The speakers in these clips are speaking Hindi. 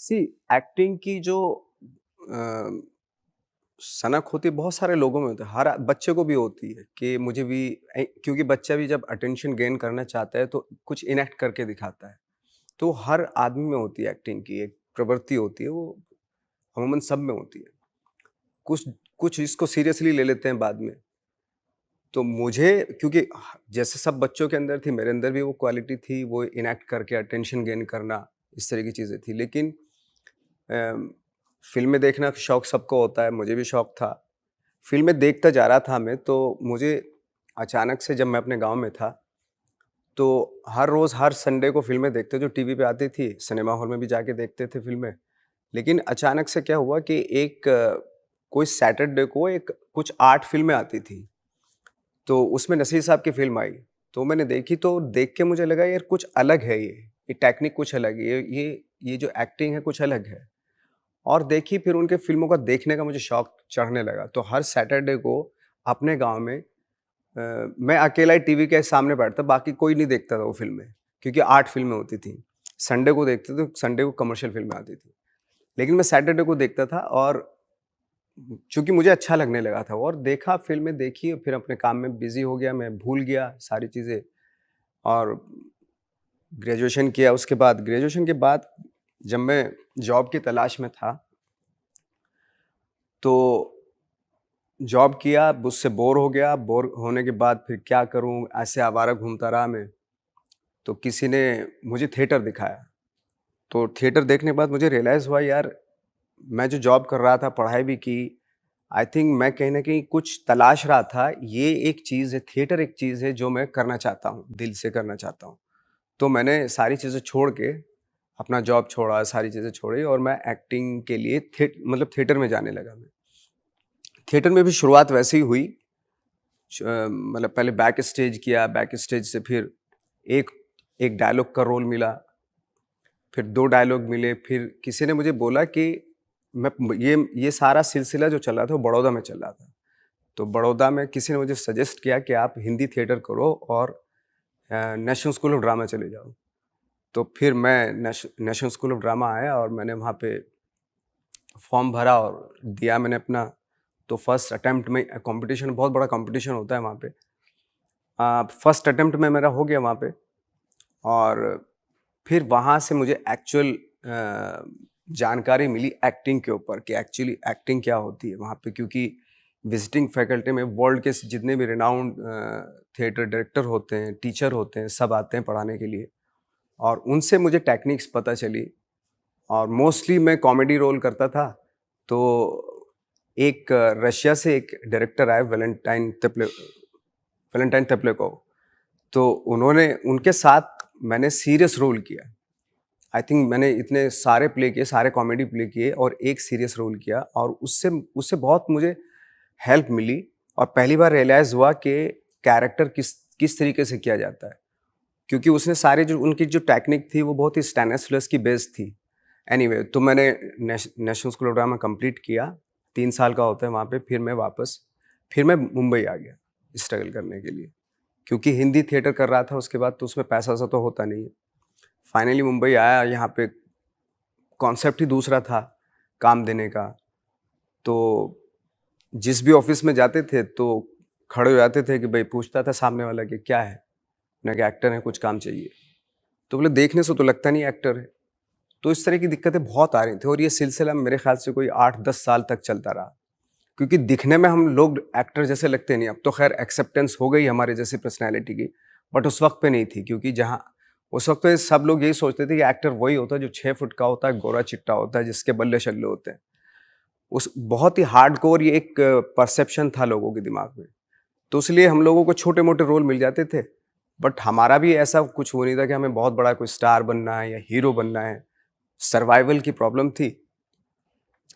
सी एक्टिंग की जो अ, सनक होती है बहुत सारे लोगों में होती है, हर बच्चे को भी होती है कि मुझे भी क्योंकि बच्चा भी जब अटेंशन गेन करना चाहता है तो कुछ इनएक्ट करके दिखाता है। तो हर आदमी में होती है एक्टिंग की एक प्रवृत्ति होती है, वो अमूमन सब में होती है। कुछ कुछ इसको सीरियसली ले लेते हैं बाद में। तो मुझे क्योंकि जैसे सब बच्चों के अंदर थी, मेरे अंदर भी वो क्वालिटी थी, वो इनएक्ट करके अटेंशन गेन करना, इस तरह की चीज़ें थी। लेकिन अम, फ़िल्में देखना शौक सबको होता है, मुझे भी शौक था। फ़िल्में देखता जा रहा था मैं, तो मुझे अचानक से जब मैं अपने गाँव में था, तो हर रोज़ हर संडे को फ़िल्में देखते जो टीवी पे आती थी, सिनेमा हॉल में भी जाके देखते थे फ़िल्में। लेकिन अचानक से क्या हुआ कि कोई सैटरडे को एक कुछ 8 फ़िल्में आती थी, तो उसमें नसीर साहब की फ़िल्म आई। तो मैंने देखी तो देख के मुझे लगा यार कुछ अलग है ये टेक्निक कुछ अलग है, ये जो एक्टिंग है कुछ अलग है। और देखी फिर उनके फ़िल्मों का देखने का मुझे शौक चढ़ने लगा। तो हर सैटरडे को अपने गाँव में मैं अकेला ही टीवी के सामने बैठता, बाकी कोई नहीं देखता था वो फ़िल्में, क्योंकि 8 फ़िल्में होती थी। संडे को देखते थे, संडे को कमर्शियल फ़िल्में आती थी। लेकिन मैं सैटरडे को देखता था और चूँकि मुझे अच्छा लगने लगा था और देखा फ़िल्में देखी और फिर अपने काम में बिज़ी हो गया, मैं भूल गया सारी चीज़ें और ग्रेजुएशन के बाद जब मैं जॉब की तलाश में था, तो जॉब किया, उससे बोर हो गया, बोर होने के बाद फिर क्या करूँ, ऐसे आवारा घूमता रहा मैं। तो किसी ने मुझे थिएटर दिखाया, तो थिएटर देखने के बाद मुझे रियलाइज़ हुआ यार, मैं जो जॉब कर रहा था, पढ़ाई भी की, आई थिंक मैं कहीं न कहीं कुछ तलाश रहा था, ये एक चीज़ है, थिएटर एक चीज़ है जो मैं करना चाहता हूँ, दिल से करना चाहता हूँ। तो मैंने सारी चीज़ें छोड़ के, अपना जॉब छोड़ा, सारी चीज़ें छोड़ी और मैं एक्टिंग के लिए थिएटर में जाने लगा मैं। थिएटर में भी शुरुआत वैसे ही हुई, मतलब पहले बैक स्टेज किया, बैक स्टेज से फिर एक एक डायलॉग का रोल मिला, फिर 2 डायलॉग मिले, फिर किसी ने मुझे बोला कि मैं ये सारा सिलसिला जो चल रहा था, वो बड़ौदा में चल रहा था। तो बड़ौदा में किसी ने मुझे सजेस्ट किया कि आप हिंदी थिएटर करो और नेशनल स्कूल ऑफ ड्रामा चले जाओ। तो फिर मैं नेशनल स्कूल ऑफ ड्रामा आया और मैंने वहाँ पे फॉर्म भरा और दिया मैंने अपना। तो फर्स्ट अटेम्प्ट में कॉम्पिटिशन, बहुत बड़ा कॉम्पिटिशन होता है वहाँ पे। फर्स्ट अटेम्प्ट में मेरा हो गया वहाँ पे और फिर वहाँ से मुझे एक्चुअल जानकारी मिली एक्टिंग के ऊपर कि एक्चुअली एक्टिंग क्या होती है वहाँ पे, क्योंकि विजिटिंग फैकल्टी में वर्ल्ड के जितने भी रिनाउंड थिएटर डायरेक्टर होते हैं, टीचर होते हैं, सब आते हैं पढ़ाने के लिए और उनसे मुझे टेक्निक्स पता चली। और मोस्टली मैं कॉमेडी रोल करता था। तो एक रशिया से एक डायरेक्टर आए, वैलेंटाइन तेपलेकोव। तो उन्होंने उनके साथ मैंने सीरियस रोल किया। आई थिंक मैंने इतने सारे प्ले किए, सारे कॉमेडी प्ले किए और एक सीरियस रोल किया और उससे उससे बहुत मुझे हेल्प मिली और पहली बार रियलाइज़ हुआ कि कैरेक्टर किस किस तरीके से किया जाता है। क्योंकि उसने सारे जो उनकी जो टेक्निक थी वो बहुत ही स्टेनिस्लस की बेस्ड थी। एनीवे तो मैंने national school of drama complete किया, 3 साल का होता है वहाँ पे, फिर मैं मुंबई आ गया स्ट्रगल करने के लिए। क्योंकि हिंदी थिएटर कर रहा था उसके बाद, तो उसमें पैसा-वैसा तो होता नहीं है। फाइनली मुंबई आया, यहाँ पे कॉन्सेप्ट ही दूसरा था काम देने का। तो जिस भी ऑफ़िस में जाते थे तो खड़े हो जाते थे कि भई, पूछता था सामने वाला कि क्या है? मैंने कहा एक्टर हैं, कुछ काम चाहिए। तो बोले देखने से तो लगता नहीं एक्टर है। तो इस तरह की दिक्कतें बहुत आ रही थी और ये सिलसिला मेरे ख़्याल से कोई 8-10 साल तक चलता रहा। क्योंकि दिखने में हम लोग एक्टर जैसे लगते नहीं, अब तो ख़ैर एक्सेप्टेंस हो गई हमारे जैसी पर्सनैलिटी की, बट उस वक़्त पे नहीं थी, क्योंकि जहाँ उस वक़्त पे सब लोग यही सोचते थे कि एक्टर वही होता है जो 6 फुट का होता है, गोरा-चिट्टा होता है, जिसके बल्ले-शल्ले होते हैं। उस बहुत ही हार्डकोर ये एक परसेप्शन था लोगों के दिमाग में। तो इसलिए हम लोगों को छोटे-मोटे रोल मिल जाते थे, बट हमारा भी ऐसा कुछ वो नहीं था कि हमें बहुत बड़ा कोई स्टार बनना है या हीरो बनना है। सर्वाइवल की प्रॉब्लम थी,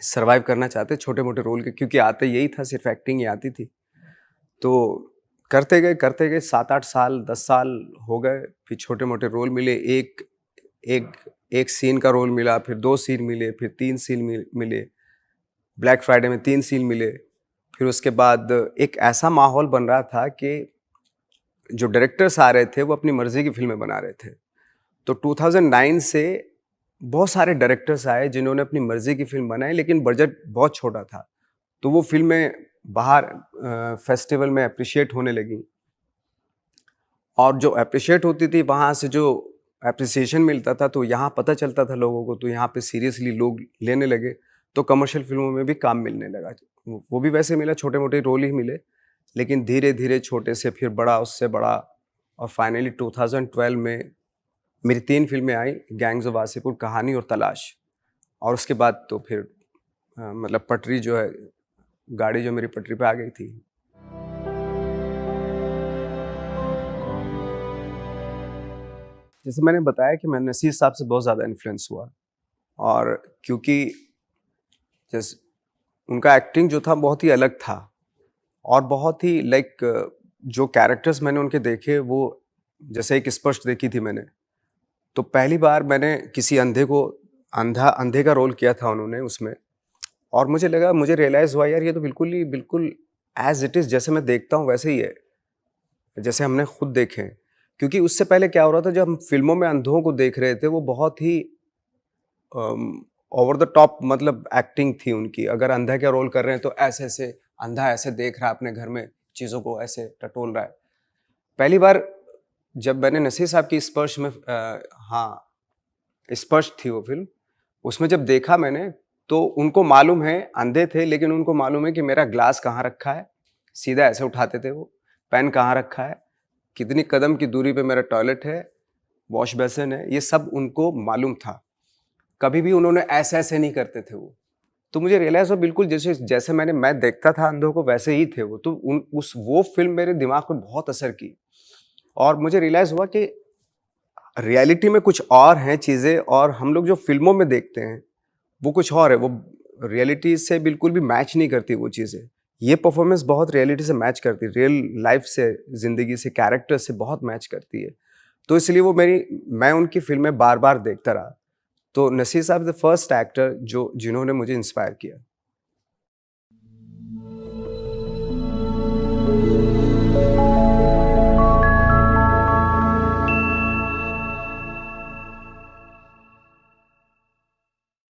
सर्वाइव करना चाहते छोटे-मोटे रोल के, क्योंकि आते यही था, सिर्फ़ एक्टिंग ही आती थी। तो करते गए 7-8 साल, 10 साल हो गए, फिर छोटे-मोटे रोल मिले, एक एक एक सीन का रोल मिला, फिर 2 सीन मिले, फिर 3 सीन मिले, ब्लैक फ्राइडे में 3 सीन मिले। फिर उसके बाद एक ऐसा माहौल बन रहा था कि जो डायरेक्टर्स आ रहे थे, वो अपनी मर्ज़ी की फ़िल्में बना रहे थे। तो 2009 से बहुत सारे डायरेक्टर्स आए जिन्होंने अपनी मर्ज़ी की फ़िल्म बनाई, लेकिन बजट बहुत छोटा था। तो वो फ़िल्में बाहर फेस्टिवल में एप्रिशिएट होने लगी, और जो एप्रिशिएट होती थी वहाँ से जो एप्रिसिएशन मिलता था, तो यहाँ पता चलता था लोगों को, तो यहाँ पे सीरियसली लोग लेने लगे। तो कमर्शियल फ़िल्मों में भी काम मिलने लगा। वो भी वैसे मिला, छोटे-मोटे रोल ही मिले, लेकिन धीरे-धीरे छोटे से फिर बड़ा, उससे बड़ा, और फाइनली 2012 में मेरी 3 फ़िल्में आई, गैंग्स ऑफ वासेपुर, कहानी और तलाश। और उसके बाद तो फिर मतलब पटरी जो है, गाड़ी जो मेरी पटरी पे आ गई थी। जैसे मैंने बताया कि मैं नसीर साहब से बहुत ज़्यादा इन्फ्लुएंस हुआ, और क्योंकि जैसे उनका एक्टिंग जो था बहुत ही अलग था, और बहुत ही लाइक जो कैरेक्टर्स मैंने उनके देखे, वो जैसे एक स्पष्ट देखी थी मैंने, तो पहली बार मैंने किसी अंधे को, अंधे का रोल किया था उन्होंने उसमें, और मुझे लगा, मुझे रियलाइज़ हुआ यार ये तो बिल्कुल एज़ इट इज़, जैसे मैं देखता हूँ वैसे ही है, जैसे हमने खुद देखे हैं। क्योंकि उससे पहले क्या हो रहा था, जब हम फ़िल्मों में अंधों को देख रहे थे, वो बहुत ही ओवर द टॉप मतलब एक्टिंग थी उनकी। अगर अंधा का रोल कर रहे हैं तो ऐसे-ऐसे, अंधा ऐसे देख रहा है अपने घर में, चीज़ों को ऐसे टटोल रहा है। पहली बार जब मैंने नसीर साहब की स्पर्श में हाँ, स्पर्श थी वो फ़िल्म, उसमें जब देखा मैंने, तो उनको मालूम है, अंधे थे लेकिन उनको मालूम है कि मेरा ग्लास कहाँ रखा है, सीधा ऐसे उठाते थे वो, पेन कहाँ रखा है, कितनी कदम की दूरी पे मेरा टॉयलेट है, वॉश बेसिन है, ये सब उनको मालूम था। कभी भी उन्होंने ऐसे-ऐसे नहीं करते थे वो। तो मुझे रियलाइज़ हुआ, बिल्कुल जैसे जैसे मैं देखता था अंधों को, वैसे ही थे वो। तो उन उस वो फ़िल्म मेरे दिमाग पे बहुत असर की, और मुझे रियलाइज़ हुआ कि रियलिटी में कुछ और हैं चीज़ें, और हम लोग जो फ़िल्मों में देखते हैं, वो कुछ और है। वो रियलिटी से बिल्कुल भी मैच नहीं करती वो चीज़ें। ये परफ़ॉर्मेंस बहुत रियलिटी से मैच करती है, रियल लाइफ़ से, ज़िंदगी से, कैरेक्टर से बहुत मैच करती है। तो इसलिए मैं उनकी फ़िल्में बार-बार देखता रहा। तो नसीर साहब द फर्स्ट एक्टर जो जिन्होंने मुझे इंस्पायर किया।